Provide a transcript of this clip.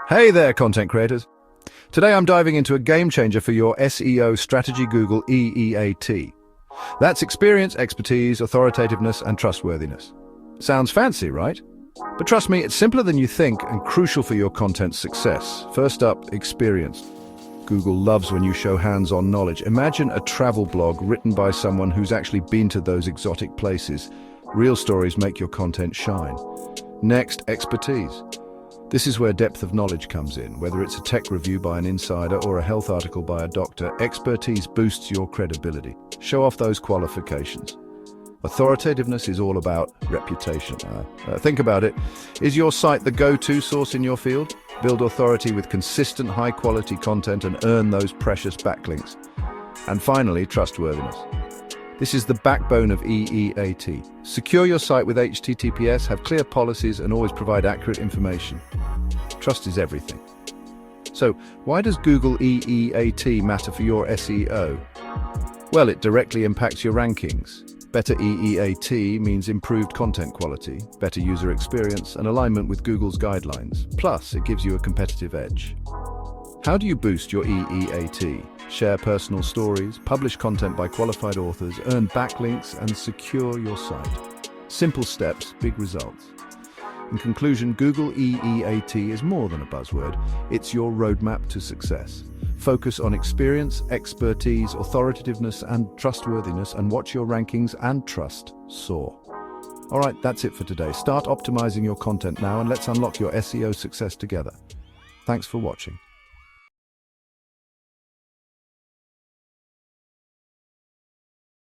Hey there, content creators. Today I'm diving into a game changer for your SEO strategy, Google EEAT. That's experience, expertise, authoritativeness, and trustworthiness. Sounds fancy, right? But trust me, it's simpler than you think and crucial for your content's success. First up, experience. Google loves when you show hands-on knowledge. Imagine a travel blog written by someone who's actually been to those exotic places. Real stories make your content shine. Next, expertise. This is where depth of knowledge comes in. Whether it's a tech review by an insider or a health article by a doctor, expertise boosts your credibility. Show off those qualifications. Authoritativeness is all about reputation. Think about it. Is your site the go-to source in your field? Build authority with consistent, high-quality content and earn those precious backlinks. And finally, trustworthiness. This is the backbone of EEAT. Secure your site with HTTPS, have clear policies, and always provide accurate information. Trust is everything. So, why does Google EEAT matter for your SEO? Well, it directly impacts your rankings. Better EEAT means improved content quality, better user experience, and alignment with Google's guidelines. Plus, it gives you a competitive edge. How do you boost your EEAT? Share personal stories, publish content by qualified authors, earn backlinks, and secure your site. Simple steps, big results. In conclusion, Google EEAT is more than a buzzword. It's your roadmap to success. Focus on experience, expertise, authoritativeness, and trustworthiness, and watch your rankings and trust soar. All right, that's it for today. Start optimizing your content now, and let's unlock your SEO success together. Thanks for watching.